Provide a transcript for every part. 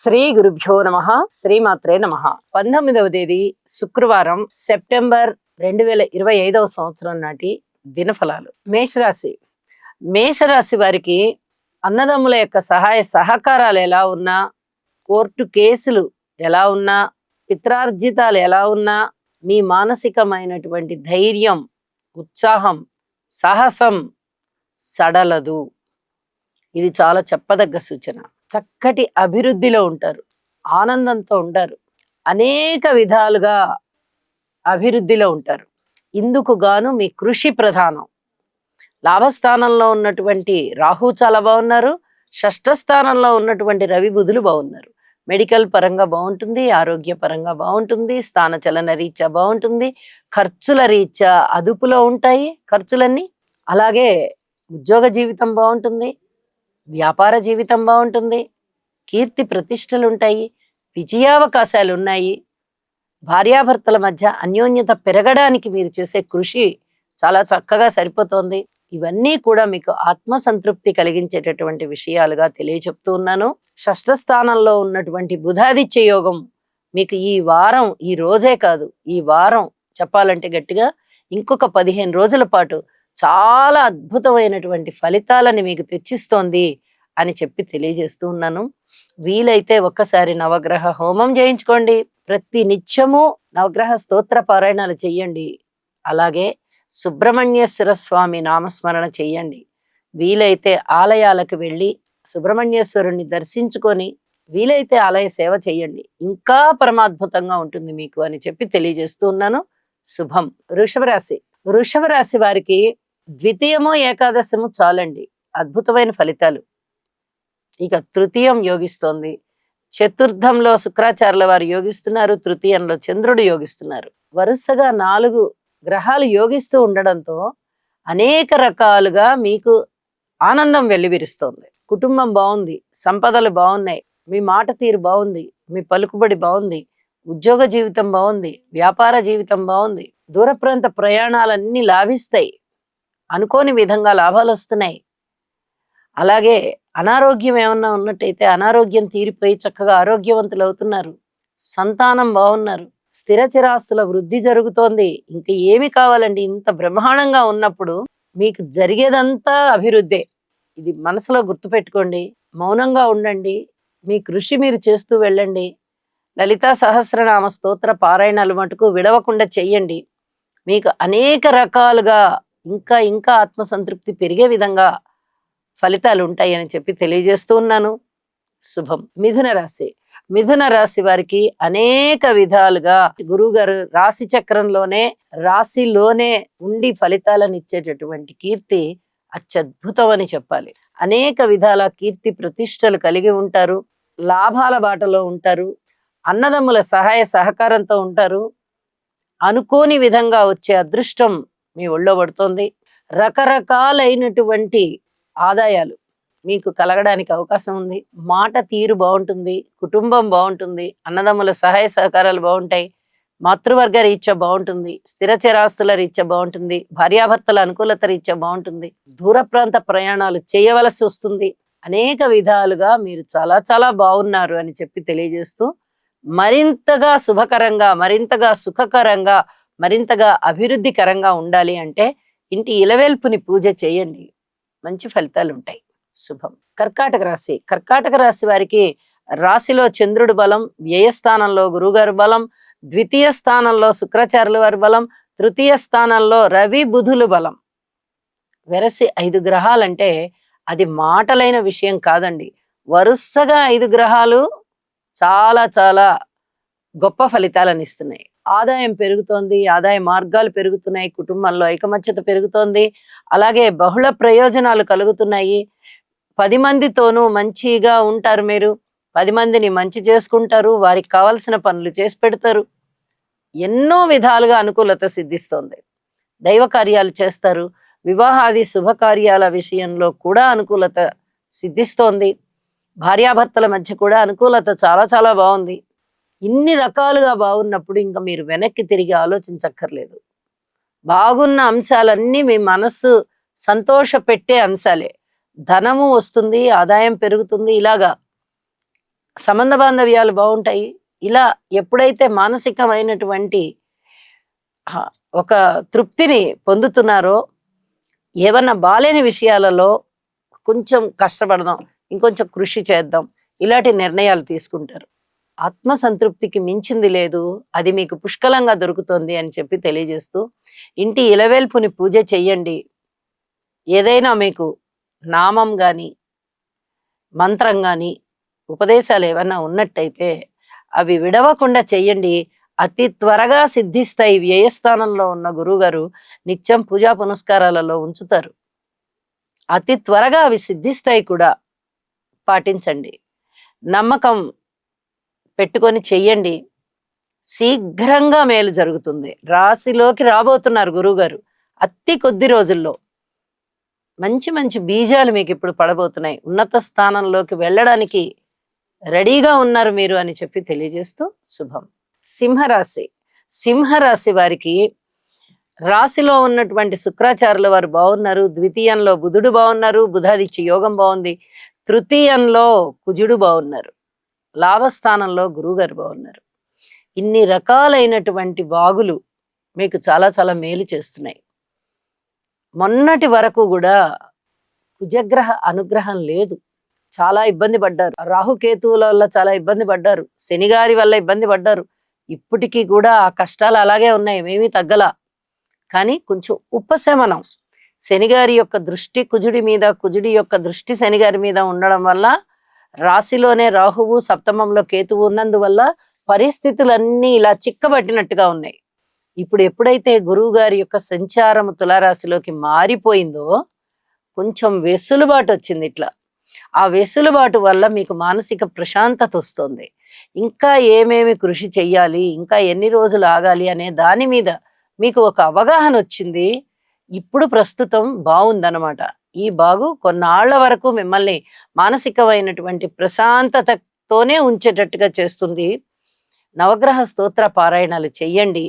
శ్రీ గురుభ్యో నమః. శ్రీమాత్రే నమః. 19వ తేదీ శుక్రవారం, సెప్టెంబర్ 2025వ సంవత్సరం నాటి దినఫలాలు. మేషరాశి. మేషరాశి వారికి అన్నదమ్ముల యొక్క సహాయ సహకారాలు ఎలా ఉన్నా, కోర్టు కేసులు ఎలా ఉన్నా, పిత్రార్జితాలు ఎలా ఉన్నా, మీ మానసికమైనటువంటి ధైర్యం, ఉత్సాహం, సాహసం సడలదు. ఇది చాలా చెప్పదగ్గ సూచన. చక్కటి అభివృద్ధిలో ఉంటారు, ఆనందంతో ఉంటారు, అనేక విధాలుగా అభివృద్ధిలో ఉంటారు. ఇందుకు గాను మీ కృషి ప్రధానం. లాభస్థానంలో ఉన్నటువంటి రాహు చాలా బాగున్నారు, షష్ఠ స్థానంలో ఉన్నటువంటి రవి బుధులు బాగున్నారు. మెడికల్ పరంగా బాగుంటుంది, ఆరోగ్య పరంగా బాగుంటుంది, స్థానచలన రీత్యా బాగుంటుంది, ఖర్చుల రీత్యా అదుపులో ఉంటాయి ఖర్చులన్నీ. అలాగే ఉద్యోగ జీవితం బాగుంటుంది, వ్యాపార జీవితం బాగుంటుంది, కీర్తి ప్రతిష్టలు ఉంటాయి, విజయావకాశాలు ఉన్నాయి. భార్యాభర్తల మధ్య అన్యోన్యత పెరగడానికి మీరు చేసే కృషి చాలా చక్కగా సరిపోతోంది. ఇవన్నీ కూడా మీకు ఆత్మసంతృప్తి కలిగించేటటువంటి విషయాలుగా తెలియచెప్తూ ఉన్నాను. షష్ఠ స్థానంలో ఉన్నటువంటి బుధాదిత్య యోగం మీకు ఈ వారం, ఈ రోజే కాదు, ఈ వారం చెప్పాలంటే గట్టిగా ఇంకొక 15 రోజుల పాటు చాలా అద్భుతమైనటువంటి ఫలితాలని మీకు తెచ్చిస్తోంది అని చెప్పి తెలియజేస్తూ ఉన్నాను. వీలైతే ఒక్కసారి నవగ్రహ హోమం చేయించుకోండి. ప్రతి నిత్యము నవగ్రహ స్తోత్ర పారాయణాలు చెయ్యండి. అలాగే సుబ్రహ్మణ్యేశ్వర స్వామి నామస్మరణ చెయ్యండి. వీలైతే ఆలయాలకు వెళ్ళి సుబ్రహ్మణ్యేశ్వరుణ్ణి దర్శించుకొని వీలైతే ఆలయ సేవ చెయ్యండి. ఇంకా పరమాద్భుతంగా ఉంటుంది మీకు అని చెప్పి తెలియజేస్తూ ఉన్నాను. శుభం. వృషభ రాశి. వృషభ రాశి వారికి ద్వితీయము ఏకాదశము చాలండి, అద్భుతమైన ఫలితాలు. ఇక తృతీయం యోగిస్తోంది, చతుర్థంలో శుక్రాచార్యుల వారు యోగిస్తున్నారు, తృతీయంలో చంద్రుడు యోగిస్తున్నారు. వరుసగా 4 గ్రహాలు యోగిస్తూ ఉండడంతో అనేక రకాలుగా మీకు ఆనందం వెల్లివిరుస్తోంది. కుటుంబం బాగుంది, సంపదలు బాగున్నాయి, మీ మాట తీరు బాగుంది, మీ పలుకుబడి బాగుంది, ఉద్యోగ జీవితం బాగుంది, వ్యాపార జీవితం బాగుంది, దూర ప్రాంత ప్రయాణాలన్నీ లాభిస్తాయి, అనుకోని విధంగా లాభాలు వస్తున్నాయి. అలాగే అనారోగ్యం ఏమన్నా ఉన్నట్టయితే అనారోగ్యం తీరిపోయి చక్కగా ఆరోగ్యవంతులు అవుతున్నారు, సంతానం బాగున్నారు, స్థిర చిరాస్తుల వృద్ధి జరుగుతోంది. ఇంకా ఏమి కావాలండి? ఇంత బ్రహ్మాండంగా ఉన్నప్పుడు మీకు జరిగేదంతా అభివృద్ధే. ఇది మనసులో గుర్తుపెట్టుకోండి. మౌనంగా ఉండండి, మీ కృషి మీరు చేస్తూ వెళ్ళండి. లలితా సహస్రనామ స్తోత్ర పారాయణాలు మటుకు విడవకుండా చెయ్యండి. మీకు అనేక రకాలుగా ఇంకా ఇంకా ఆత్మసంతృప్తి పెరిగే విధంగా ఫలితాలు ఉంటాయి అని చెప్పి తెలియజేస్తూ ఉన్నాను. శుభం. మిథున రాశి. మిథున రాశి వారికి అనేక విధాలుగా గురువు గారు రాశి చక్రంలోనే, రాశిలోనే ఉండి ఫలితాలను ఇచ్చేటటువంటి కీర్తి అత్యద్భుతం అని చెప్పాలి. అనేక విధాల కీర్తి ప్రతిష్టలు కలిగి ఉంటారు, లాభాల బాటలో ఉంటారు, అన్నదమ్ముల సహాయ సహకారంతో ఉంటారు. అనుకోని విధంగా వచ్చే అదృష్టం మీ ఒళ్ళో పడుతోంది. రకరకాలైనటువంటి ఆదాయాలు మీకు కలగడానికి అవకాశం ఉంది. మాట తీరు బాగుంటుంది, కుటుంబం బాగుంటుంది, అన్నదమ్ముల సహాయ సహకారాలు బాగుంటాయి, మాతృవర్గ రీత్యా బాగుంటుంది, స్థిర చిరాస్తుల రీత్యా బాగుంటుంది, భార్యాభర్తల అనుకూలత రీత్యా బాగుంటుంది, దూర ప్రాంత ప్రయాణాలు చేయవలసి వస్తుంది. అనేక విధాలుగా మీరు చాలా చాలా బాగున్నారు అని చెప్పి తెలియజేస్తూ మరింతగా శుభకరంగా, మరింతగా సుఖకరంగా, మరింతగా అభివృద్ధికరంగా ఉండాలి అంటే ఇంటి ఇలవేల్పుని పూజ చేయండి, మంచి ఫలితాలు ఉంటాయి. శుభం. కర్కాటక రాశి. కర్కాటక రాశి వారికి రాశిలో చంద్రుడు బలం, వ్యయస్థానంలో గురువుగారు బలం, ద్వితీయ స్థానంలో శుక్రాచార్యుల వారి బలం, తృతీయ స్థానంలో రవి బుధులు బలం. వెరసి 5 గ్రహాలంటే అది మాటలైన విషయం కాదండి. వరుసగా 5 గ్రహాలు చాలా చాలా గొప్ప ఫలితాలను ఇస్తున్నాయి. ఆదాయం పెరుగుతోంది, ఆదాయ మార్గాలు పెరుగుతున్నాయి, కుటుంబంలో ఐకమత్యత పెరుగుతోంది, అలాగే బహుళ ప్రయోజనాలు కలుగుతున్నాయి. 10 మందితోనూ మంచిగా ఉంటారు, మీరు 10 మందిని మంచి చేసుకుంటారు, వారికి కావలసిన పనులు చేసి పెడతారు. ఎన్నో విధాలుగా అనుకూలత సిద్ధిస్తోంది. దైవ కార్యాలు చేస్తారు, వివాహాది శుభకార్యాల విషయంలో కూడా అనుకూలత సిద్ధిస్తోంది. భార్యాభర్తల మధ్య కూడా అనుకూలత చాలా చాలా బాగుంది. ఇన్ని రకాలుగా బాగున్నప్పుడు ఇంకా మీరు వెనక్కి తిరిగి ఆలోచించక్కర్లేదు. బాగున్న అంశాలన్నీ మీ మనస్సు సంతోష పెట్టే అంశాలే. ధనము వస్తుంది, ఆదాయం పెరుగుతుంది, ఇలాగా సంబంధ బాంధవ్యాలు బాగుంటాయి. ఇలా ఎప్పుడైతే మానసికమైనటువంటి హ ఒక తృప్తిని పొందుతున్నారో, ఏవన్నా బాలేని విషయాలలో కొంచెం కష్టపడదాం, ఇంకొంచెం కృషి చేద్దాం, ఇలాంటి నిర్ణయాలు తీసుకుంటారు. ఆత్మ సంతృప్తికి మించింది లేదు. అది మీకు పుష్కలంగా దొరుకుతుంది అని చెప్పి తెలియజేస్తూ, ఇంటి ఇలవేల్పుని పూజ చెయ్యండి. ఏదైనా మీకు నామం గాని, మంత్రం గాని, ఉపదేశాలు ఏవన్నా ఉన్నట్టయితే అవి విడవకుండా చెయ్యండి. అతి త్వరగా సిద్ధిస్తాయి. వ్యయస్థానంలో ఉన్న గురువుగారు నిత్యం పూజా పునస్కారాలలో ఉంచుతారు. అతి త్వరగా అవి సిద్ధిస్తాయి కూడా. పాటించండి. నమ్మకం పెట్టుకొని చెయ్యండి. శీఘ్రంగా మేలు జరుగుతుంది. రాశిలోకి రాబోతున్నారు గురువుగారు అతి కొద్ది రోజుల్లో. మంచి మంచి బీజాలు మీకు ఇప్పుడు పడబోతున్నాయి. ఉన్నత స్థానంలోకి వెళ్ళడానికి రెడీగా ఉన్నారు మీరు అని చెప్పి తెలియజేస్తూ శుభం. సింహరాశి. సింహరాశి వారికి రాశిలో ఉన్నటువంటి శుక్రాచార్యుల వారు బాగున్నారు. ద్వితీయంలో బుధుడు బాగున్నారు. బుధాదిత్య యోగం బాగుంది. తృతీయంలో కుజుడు బాగున్నారు. లాభస్థానంలో గురువుగారు బాగున్నారు. ఇన్ని రకాలైనటువంటి బాగులు మీకు చాలా చాలా మేలు చేస్తున్నాయి. మొన్నటి వరకు కూడా కుజగ్రహ అనుగ్రహం లేదు. చాలా ఇబ్బంది పడ్డారు. రాహుకేతువుల వల్ల చాలా ఇబ్బంది పడ్డారు. శనిగారి వల్ల ఇబ్బంది పడ్డారు. ఇప్పటికీ కూడా ఆ కష్టాలు అలాగే ఉన్నాయి, ఏమీ తగ్గలా. కానీ కొంచెం ఉపశమనం. శనిగారి యొక్క దృష్టి కుజుడి మీద, కుజుడి యొక్క దృష్టి శనిగారి మీద ఉండడం వల్ల, రాశిలోనే రాహువు సప్తమంలో కేతువు ఉన్నందువల్ల పరిస్థితులన్నీ ఇలా చిక్కబట్టినట్టుగా ఉన్నాయి. ఇప్పుడు ఎప్పుడైతే గురువు గారి యొక్క సంచారము తులారాశిలోకి మారిపోయిందో కొంచెం వెసులుబాటు వచ్చింది. ఇట్లా ఆ వెసులుబాటు వల్ల మీకు మానసిక ప్రశాంతత వస్తుంది. ఇంకా ఏమేమి కృషి చెయ్యాలి, ఇంకా ఎన్ని రోజులు ఆగాలి అనే దాని మీద మీకు ఒక అవగాహన వచ్చింది. ఇప్పుడు ప్రస్తుతం బాగుందన్నమాట. ఈ బాగు కొన్నాళ్ల వరకు మిమ్మల్ని మానసికమైనటువంటి ప్రశాంతతతోనే ఉంచేటట్టుగా చేస్తుంది. నవగ్రహ స్తోత్ర పారాయణాలు చెయ్యండి.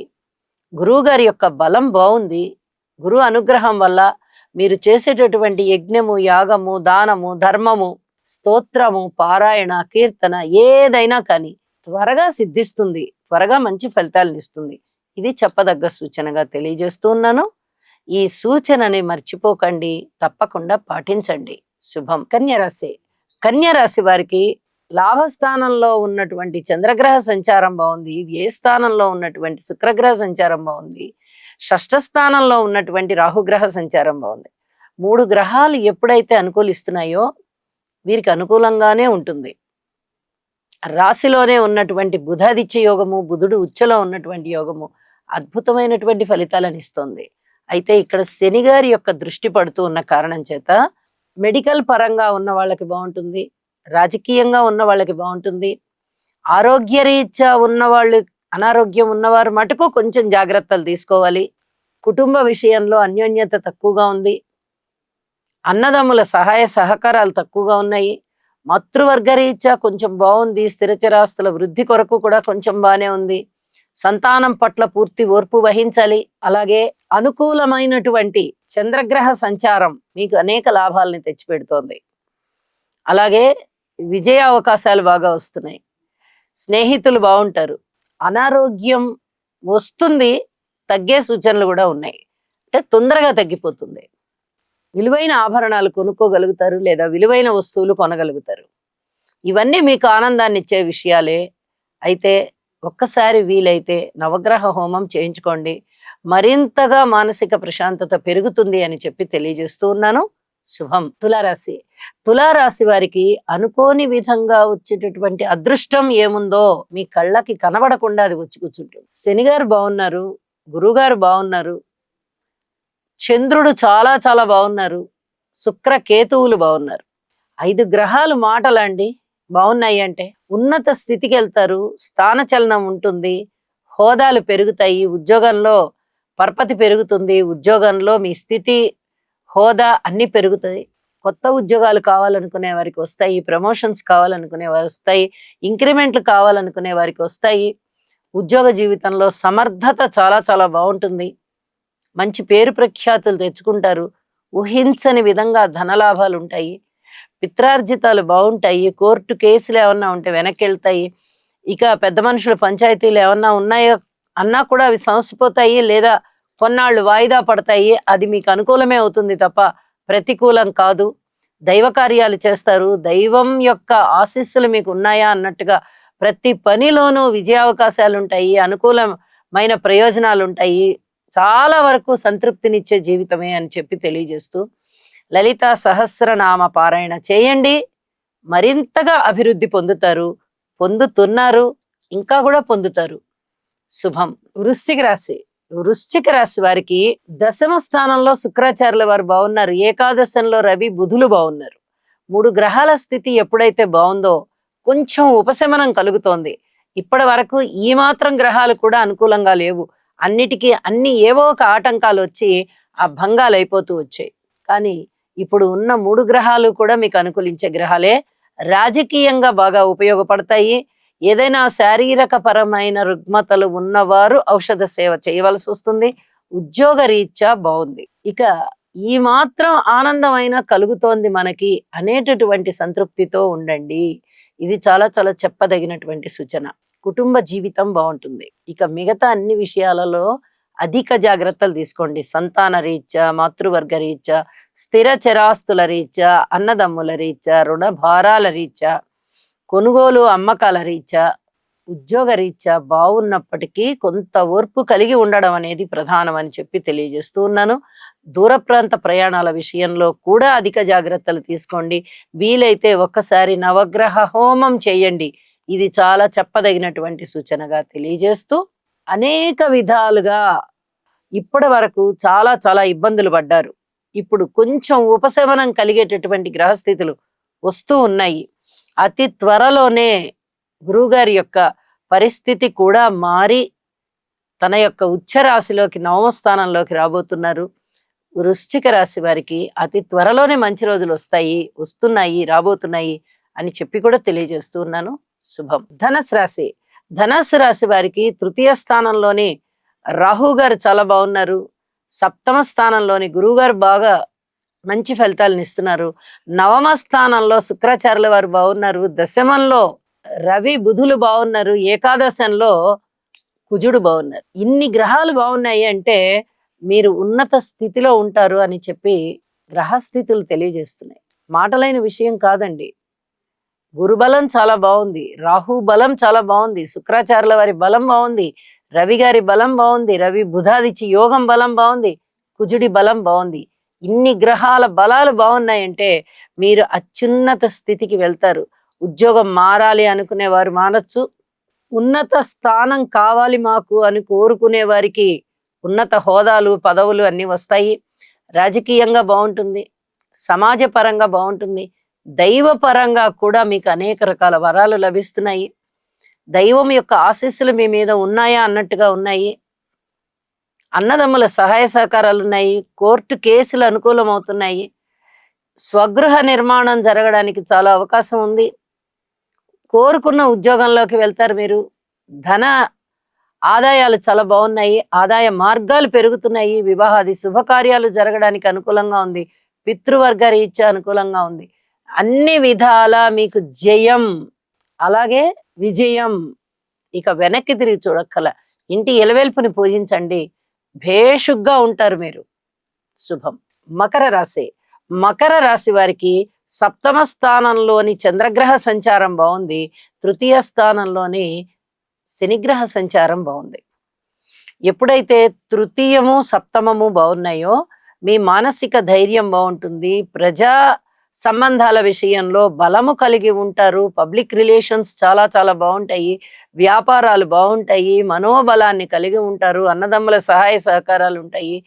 గురువు గారి యొక్క బలం బాగుంది. గురు అనుగ్రహం వల్ల మీరు చేసేటటువంటి యజ్ఞము, యాగము, దానము, ధర్మము, స్తోత్రము, పారాయణ, కీర్తన ఏదైనా కానీ త్వరగా సిద్ధిస్తుంది. త్వరగా మంచి ఫలితాలను ఇస్తుంది. ఇది చెప్పదగ్గ సూచనగా తెలియజేస్తూ ఉన్నాను. ఈ సూచనని మర్చిపోకండి, తప్పకుండా పాటించండి. శుభం. కన్యరాశి. కన్యరాశి వారికి లాభస్థానంలో ఉన్నటువంటి చంద్రగ్రహ సంచారం బాగుంది. వ్యయస్థానంలో ఉన్నటువంటి శుక్రగ్రహ సంచారం బాగుంది. షష్ఠ స్థానంలో ఉన్నటువంటి రాహుగ్రహ సంచారం బాగుంది. 3 గ్రహాలు ఎప్పుడైతే అనుకూలిస్తున్నాయో వీరికి అనుకూలంగానే ఉంటుంది. రాశిలోనే ఉన్నటువంటి బుధాదిత్య యోగము, బుధుడు ఉచ్చలో ఉన్నటువంటి యోగము అద్భుతమైనటువంటి ఫలితాలను ఇస్తుంది. అయితే ఇక్కడ శనిగారి యొక్క దృష్టి పడుతూ ఉన్న కారణం చేత మెడికల్ పరంగా ఉన్న వాళ్ళకి బాగుంటుంది. రాజకీయంగా ఉన్న వాళ్ళకి బాగుంటుంది. ఆరోగ్యరీత్యా ఉన్నవాళ్ళు, అనారోగ్యం ఉన్నవారు మటుకు కొంచెం జాగ్రత్తలు తీసుకోవాలి. కుటుంబ విషయంలో అన్యోన్యత తక్కువగా ఉంది. అన్నదమ్ముల సహాయ సహకారాలు తక్కువగా ఉన్నాయి. మాతృవర్గరీత్యా కొంచెం బాగుంది. స్థిరచరాస్తుల వృద్ధి కొరకు కూడా కొంచెం బాగానే ఉంది. సంతానం పట్ల పూర్తి ఓర్పు వహించాలి. అలాగే అనుకూలమైనటువంటి చంద్రగ్రహ సంచారం మీకు అనేక లాభాలని తెచ్చిపెడుతోంది. అలాగే విజయ అవకాశాలు బాగా వస్తున్నాయి. స్నేహితులు బాగుంటారు. అనారోగ్యం వస్తుంది, తగ్గే సూచనలు కూడా ఉన్నాయి. అంటే తొందరగా తగ్గిపోతుంది. విలువైన ఆభరణాలు కొనుక్కోగలుగుతారు, లేదా విలువైన వస్తువులు కొనగలుగుతారు. ఇవన్నీ మీకు ఆనందాన్ని ఇచ్చే విషయాలే. అయితే ఒక్కసారి వీలైతే నవగ్రహ హోమం చేయించుకోండి. మరింతగా మానసిక ప్రశాంతత పెరుగుతుంది అని చెప్పి తెలియజేస్తూ ఉన్నాను. శుభం. తులారాశి. తులారాశి వారికి అనుకోని విధంగా వచ్చేటటువంటి అదృష్టం ఏముందో మీ కళ్ళకి కనబడకుండా అది వచ్చి కూర్చుంటుంది. శనిగారు బాగున్నారు, గురుగారు బాగున్నారు, చంద్రుడు చాలా చాలా బాగున్నారు, శుక్ర కేతువులు బాగున్నారు. 5 గ్రహాలు మాటలండి బాగున్నాయి అంటే ఉన్నత స్థితికి వెళ్తారు. స్థానచలనం ఉంటుంది. హోదాలు పెరుగుతాయి. ఉద్యోగంలో పరపతి పెరుగుతుంది. ఉద్యోగంలో మీ స్థితి, హోదా అన్ని పెరుగుతాయి. కొత్త ఉద్యోగాలు కావాలనుకునే వారికి వస్తాయి. ప్రమోషన్స్ కావాలనుకునే వారు వస్తాయి. ఇంక్రిమెంట్లు కావాలనుకునే వారికి వస్తాయి. ఉద్యోగ జీవితంలో సమర్థత చాలా చాలా బాగుంటుంది. మంచి పేరు ప్రఖ్యాతులు తెచ్చుకుంటారు. ఊహించని విధంగా ధనలాభాలు ఉంటాయి. పిత్రార్జితాలు బాగుంటాయి. కోర్టు కేసులు ఏమన్నా ఉంటే వెనక్కి వెళ్తాయి. ఇక పెద్ద మనుషుల పంచాయతీలు ఏమన్నా ఉన్నాయో అన్నా కూడా అవి సమసిపోతాయి, లేదా కొన్నాళ్ళు వాయిదా పడతాయి. అది మీకు అనుకూలమే అవుతుంది తప్ప ప్రతికూలం కాదు. దైవ కార్యాలు చేస్తారు. దైవం యొక్క ఆశీస్సులు మీకు ఉన్నాయా అన్నట్టుగా ప్రతి పనిలోనూ విజయావకాశాలు ఉంటాయి, అనుకూలమైన ప్రయోజనాలు ఉంటాయి. చాలా వరకు సంతృప్తినిచ్చే జీవితమే అని చెప్పి తెలియజేస్తూ, లలితా సహస్రనామ పారాయణ చేయండి. మరింతగా అభివృద్ధి పొందుతారు, పొందుతున్నారు, ఇంకా కూడా పొందుతారు. శుభం. వృశ్చిక రాశి. వృశ్చిక రాశి వారికి దశమ స్థానంలో శుక్రాచార్యుల వారు బాగున్నారు. ఏకాదశంలో రవి బుధులు బాగున్నారు. 3 గ్రహాల స్థితి ఎప్పుడైతే బాగుందో కొంచెం ఉపశమనం కలుగుతోంది. ఇప్పటి వరకు ఈ మాత్రం గ్రహాలు కూడా అనుకూలంగా లేవు. అన్నిటికీ ఏవో ఒక ఆటంకాలు వచ్చి ఆ భంగాలు అయిపోతూ వచ్చాయి. కానీ ఇప్పుడు ఉన్న 3 గ్రహాలు కూడా మీకు అనుకూలించే గ్రహాలే. రాజకీయంగా బాగా ఉపయోగపడతాయి. ఏదైనా శారీరక పరమైన రుగ్మతలు ఉన్నవారు ఔషధ సేవ చేయవలసి వస్తుంది. ఉద్యోగ రీత్యా బాగుంది. ఇక ఈ మాత్రం ఆనందమైనా కలుగుతోంది మనకి అనేటటువంటి సంతృప్తితో ఉండండి. ఇది చాలా చాలా చెప్పదగినటువంటి సూచన. కుటుంబ జీవితం బాగుంటుంది. ఇక మిగతా అన్ని విషయాలలో అధిక జాగ్రత్తలు తీసుకోండి. సంతాన రీత్యా, మాతృవర్గ రీత్యా, స్థిర చరాస్తుల రీత్యా, అన్నదమ్ముల రీత్యా, రుణ భారాల రీత్యా, కొనుగోలు అమ్మకాల రీత్యా, ఉద్యోగ రీత్యా బాగున్నప్పటికీ కొంత ఓర్పు కలిగి ఉండడం అనేది ప్రధానమని చెప్పి తెలియజేస్తూ ఉన్నాను. దూర ప్రాంత ప్రయాణాల విషయంలో కూడా అధిక జాగ్రత్తలు తీసుకోండి. వీలైతే ఒక్కసారి నవగ్రహ హోమం చేయండి. ఇది చాలా చెప్పదగినటువంటి సూచనగా తెలియజేస్తూ, అనేక విధాలుగా ఇప్పటి వరకు చాలా చాలా ఇబ్బందులు పడ్డారు. ఇప్పుడు కొంచెం ఉపశమనం కలిగేటటువంటి గ్రహస్థితులు వస్తూ ఉన్నాయి. అతి త్వరలోనే గురువుగారి యొక్క పరిస్థితి కూడా మారి తన యొక్క ఉచ్చరాశిలోకి, 9వ స్థానంలోకి రాబోతున్నారు. వృశ్చిక రాశి వారికి అతి త్వరలోనే మంచి రోజులు వస్తున్నాయి, రాబోతున్నాయి అని చెప్పి కూడా తెలియజేస్తూ ఉన్నాను. శుభం. ధనస్సు రాశి. ధనస్సు రాశి వారికి 3వ స్థానంలోని రాహు గారు చాలా బాగున్నారు. 7వ స్థానంలోని గురువు గారు బాగా మంచి ఫలితాలను ఇస్తున్నారు. 9వ స్థానంలో శుక్రాచార్యుల వారు బాగున్నారు. దశమంలో రవి బుధులు బాగున్నారు. ఏకాదశంలో కుజుడు బాగున్నారు. ఇన్ని గ్రహాలు బాగున్నాయి అంటే మీరు ఉన్నత స్థితిలో ఉంటారు అని చెప్పి గ్రహస్థితులు తెలియజేస్తున్నాయి. మాటలైన విషయం కాదండి. గురుబలం చాలా బాగుంది, రాహు బలం చాలా బాగుంది, శుక్రాచార్యుల వారి బలం బాగుంది, రవి గారి బలం బాగుంది, రవి బుధాదిచి యోగం బలం బాగుంది, కుజుడి బలం బాగుంది. ఇన్ని గ్రహాల బలాలు బాగున్నాయంటే మీరు అత్యున్నత స్థితికి వెళ్తారు. ఉద్యోగం మారాలి అనుకునే వారు మారచ్చు. ఉన్నత స్థానం కావాలి మాకు అని కోరుకునే వారికి ఉన్నత హోదాలు, పదవులు అన్ని వస్తాయి. రాజకీయంగా బాగుంటుంది, సమాజ పరంగా బాగుంటుంది, దైవ పరంగా కూడా మీకు అనేక రకాల వరాలు లభిస్తున్నాయి. దైవం యొక్క ఆశీస్సులు మీ మీద ఉన్నాయా అన్నట్టుగా ఉన్నాయి. అన్నదమ్ముల సహాయ సహకారాలు ఉన్నాయి. కోర్టు కేసులు అనుకూలం అవుతున్నాయి. స్వగృహ నిర్మాణం జరగడానికి చాలా అవకాశం ఉంది. కోరుకున్న ఉద్యోగంలోకి వెళ్తారు మీరు. ధన ఆదాయాలు చాలా బాగున్నాయి. ఆదాయ మార్గాలు పెరుగుతున్నాయి. వివాహాది శుభకార్యాలు జరగడానికి అనుకూలంగా ఉంది. పితృవర్గ రీత్యా అనుకూలంగా ఉంది. అన్ని విధాల మీకు జయం, అలాగే విజయం. ఇక వెనక్కి తిరిగి చూడక్కల. ఇంటి ఎలవేల్పుని పూజించండి, భేషుగ్గా ఉంటారు మీరు. శుభం. మకర రాశి. మకర రాశి వారికి 7వ స్థానంలోని చంద్రగ్రహ సంచారం బాగుంది. 3వ స్థానంలోని శనిగ్రహ సంచారం బాగుంది. ఎప్పుడైతే 3ము 7మము బాగున్నాయో మీ మానసిక ధైర్యం బాగుంటుంది. ప్రజా సంబంధాల విషయంలో బలము కలిగి ఉంటారు. పబ్లిక్ రిలేషన్స్ చాలా చాలా బాగుంటాయి. వ్యాపారాలు బాగుంటాయి. మనోబలాన్ని కలిగి ఉంటారు. అన్నదమ్ముల సహాయ సహకారాలు ఉంటాయి.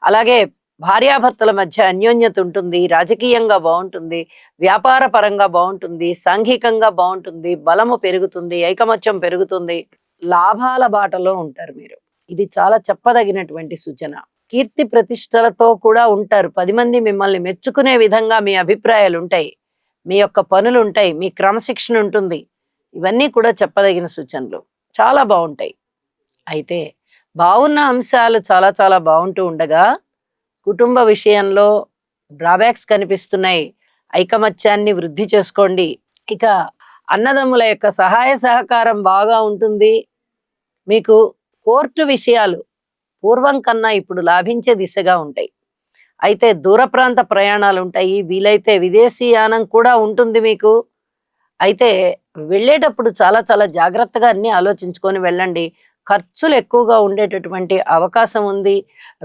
అలాగే భార్యాభర్తల మధ్య అన్యోన్యత ఉంటుంది. రాజకీయంగా బాగుంటుంది, వ్యాపార పరంగా బాగుంటుంది, సాంఘికంగా బాగుంటుంది, బలము పెరుగుతుంది, ఐకమత్యం పెరుగుతుంది, లాభాల బాటలో ఉంటారు మీరు. ఇది చాలా చెప్పదగినటువంటి సూచన. కీర్తి ప్రతిష్టలతో కూడా ఉంటారు. 10 మంది మిమ్మల్ని మెచ్చుకునే విధంగా మీ అభిప్రాయాలు ఉంటాయి, మీ యొక్క పనులు ఉంటాయి, మీ క్రమశిక్షణ ఉంటుంది. ఇవన్నీ కూడా చెప్పదగిన సూచనలు, చాలా బాగుంటాయి. అయితే బాగున్న అంశాలు చాలా చాలా బాగుంటూ ఉండగా కుటుంబ విషయంలో డ్రాబ్యాక్స్ కనిపిస్తున్నాయి. ఐకమత్యాన్ని వృద్ధి చేసుకోండి. ఇక అన్నదమ్ముల యొక్క సహాయ సహకారం బాగా ఉంటుంది. మీకు కోర్టు విషయాలు పూర్వం కన్నా ఇప్పుడు లాభించే దిశగా ఉంటాయి. అయితే దూర ప్రాంత ప్రయాణాలు ఉంటాయి, వీలైతే విదేశీయానం కూడా ఉంటుంది మీకు. అయితే వెళ్ళేటప్పుడు చాలా చాలా జాగ్రత్తగా అన్ని ఆలోచించుకొని వెళ్ళండి. ఖర్చులు ఎక్కువగా ఉండేటటువంటి అవకాశం ఉంది.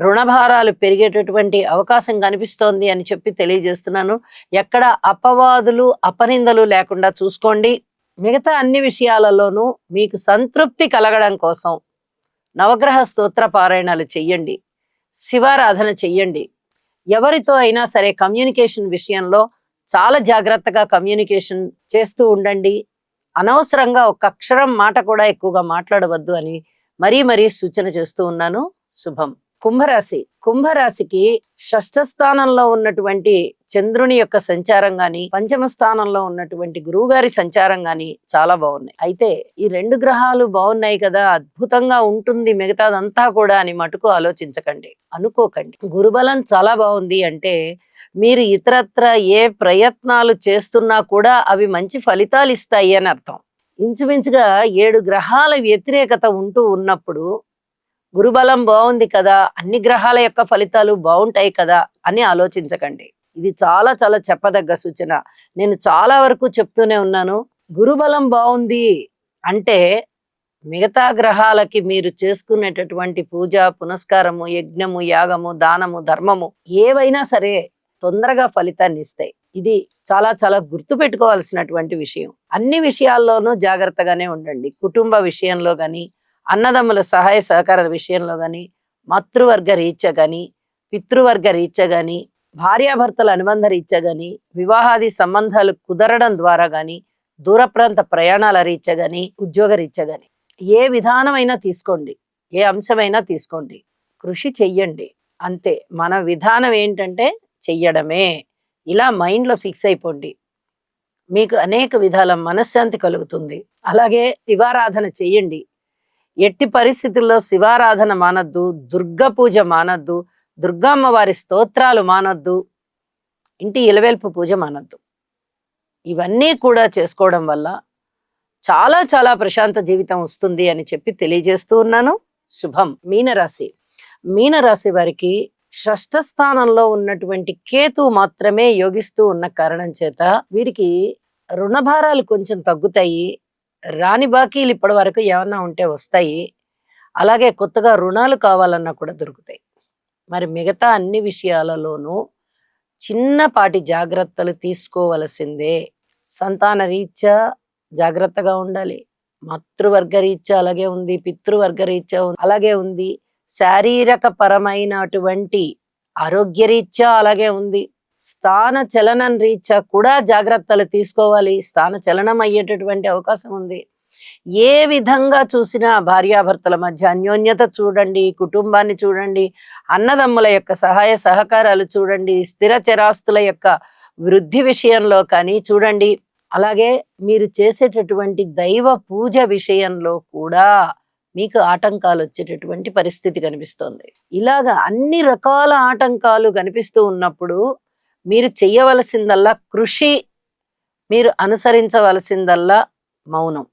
రుణభారాలు పెరిగేటటువంటి అవకాశం కనిపిస్తోంది అని చెప్పి తెలియజేస్తున్నాను. ఎక్కడ అపవాదులు అపనిందలు లేకుండా చూసుకోండి. మిగతా అన్ని విషయాలలోనూ మీకు సంతృప్తి కలగడం కోసం నవగ్రహ స్తోత్ర పారాయణాలు చెయ్యండి, శివారాధన చెయ్యండి. ఎవరితో అయినా సరే కమ్యూనికేషన్ విషయంలో చాలా జాగ్రత్తగా కమ్యూనికేషన్ చేస్తూ ఉండండి. అనవసరంగా ఒక అక్షరం మాట కూడా ఎక్కువగా మాట్లాడవద్దు అని మరీ సూచన చేస్తూ ఉన్నాను. శుభం. కుంభరాశి. కుంభరాశికి షష్ఠ స్థానంలో ఉన్నటువంటి చంద్రుని యొక్క సంచారం గాని, పంచమ స్థానంలో ఉన్నటువంటి గురువు గారి సంచారం గాని చాలా బాగున్నాయి. అయితే ఈ రెండు గ్రహాలు బాగున్నాయి కదా, అద్భుతంగా ఉంటుంది మిగతాదంతా కూడా అని మటుకు ఆలోచించకండి, అనుకోకండి. గురుబలం చాలా బాగుంది అంటే మీరు ఇతరత్ర ఏ ప్రయత్నాలు చేస్తున్నా కూడా అవి మంచి ఫలితాలు ఇస్తాయి అని అర్థం. ఇంచుమించుగా 7 గ్రహాల వ్యతిరేకత ఉంటూ ఉన్నప్పుడు గురుబలం బాగుంది కదా, అన్ని గ్రహాల యొక్క ఫలితాలు బాగుంటాయి కదా అని ఆలోచించకండి. ఇది చాలా చాలా చెప్పదగ్గ సూచన. నేను చాలా వరకు చెప్తూనే ఉన్నాను. గురుబలం బాగుంది అంటే మిగతా గ్రహాలకి మీరు చేసుకునేటటువంటి పూజ, పునస్కారము, యజ్ఞము, యాగము, దానము, ధర్మము ఏవైనా సరే తొందరగా ఫలితాన్ని ఇస్తాయి. ఇది చాలా చాలా గుర్తు పెట్టుకోవాల్సినటువంటి విషయం. అన్ని విషయాల్లోనూ జాగ్రత్తగానే ఉండండి. కుటుంబ విషయంలో గాని, అన్నదమ్ముల సహాయ సహకారాల విషయంలో గాని, మాతృవర్గ రీత్యా గాని, పితృవర్గ రీత్యా గాని, భార్యాభర్తల అనుబంధ రీత్యా గాని, వివాహాది సంబంధాలు కుదరడం ద్వారా గాని, దూర ప్రాంత ప్రయాణాల రీత్యా గాని, ఉద్యోగ రీత్యా గాని, ఏ విధానమైనా తీసుకోండి, ఏ అంశమైనా తీసుకోండి, కృషి చెయ్యండి. అంతే. మన విధానం ఏంటంటే చెయ్యడమే. ఇలా మైండ్లో ఫిక్స్ అయిపోండి. మీకు అనేక విధాల మనశ్శాంతి కలుగుతుంది. అలాగే శివారాధన చెయ్యండి. ఎట్టి పరిస్థితుల్లో శివారాధన మానద్దు, దుర్గా పూజ మానద్దు, దుర్గమ్మ వారి స్తోత్రాలు మానద్దు, ఇంటి ఇలవేల్పు పూజ మానద్దు. ఇవన్నీ కూడా చేసుకోవడం వల్ల చాలా చాలా ప్రశాంత జీవితం వస్తుంది అని చెప్పి తెలియజేస్తూ ఉన్నాను. శుభం. మీనరాశి. మీనరాశి వారికి షష్ఠ స్థానంలో ఉన్నటువంటి కేతు మాత్రమే యోగిస్తూ ఉన్న కారణం చేత వీరికి రుణభారాలు కొంచెం తగ్గుతాయి. రాని బాకీలు ఇప్పటి వరకు ఏమన్నా ఉంటే వస్తాయి. అలాగే కొత్తగా రుణాలు కావాలన్నా కూడా దొరుకుతాయి. మరి మిగతా అన్ని విషయాలలోనూ చిన్నపాటి జాగ్రత్తలు తీసుకోవలసిందే. సంతాన రీత్యా జాగ్రత్తగా ఉండాలి. మాతృవర్గ రీత్యా అలాగే ఉంది, పితృవర్గ రీత్యా అలాగే ఉంది, శారీరక పరమైనటువంటి ఆరోగ్యరీత్యా అలాగే ఉంది, స్థాన చలనం రీత్యా కూడా జాగ్రత్తలు తీసుకోవాలి. స్థాన చలనం అయ్యేటటువంటి అవకాశం ఉంది. ఏ విధంగా చూసినా భార్యాభర్తల మధ్య అన్యోన్యత చూడండి, కుటుంబాన్ని చూడండి, అన్నదమ్ముల యొక్క సహాయ సహకారాలు చూడండి, స్థిర చరాస్తుల యొక్క వృద్ధి విషయంలో కానీ చూడండి. అలాగే మీరు చేసేటటువంటి దైవ పూజ విషయంలో కూడా మీకు ఆటంకాలు వచ్చేటటువంటి పరిస్థితి కనిపిస్తోంది. ఇలాగా అన్ని రకాల ఆటంకాలు కనిపిస్తూ ఉన్నప్పుడు మీరు చెయ్యవలసిందల్లా కృషి, మీరు అనుసరించవలసిందల్లా మౌనం.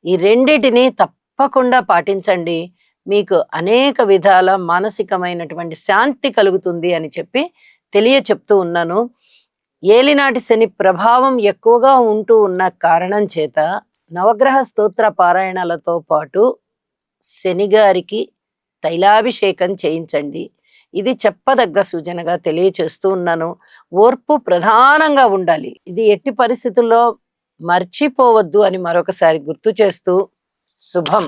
ఈ రెండిటిని తప్పకుండా పాటించండి. మీకు అనేక విధాల మానసికమైనటువంటి శాంతి కలుగుతుంది అని చెప్పి చెప్తూ ఉన్నాను. ఏలినాటి శని ప్రభావం ఎక్కువగా ఉంటూ ఉన్న కారణం చేత నవగ్రహ స్తోత్ర పారాయణలతో పాటు శనిగారికి తైలాభిషేకం చేయించండి. ఇది చెప్పదగ్గ సూచనగా తెలియచేస్తూ ఉన్నాను. ఓర్పు ప్రధానంగా ఉండాలి. ఇది ఎట్టి పరిస్థితుల్లో మర్చిపోవద్దు అని మరొకసారి గుర్తు చేస్తూ శుభం.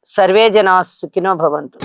సర్వే జనా సుఖినో భవంతు.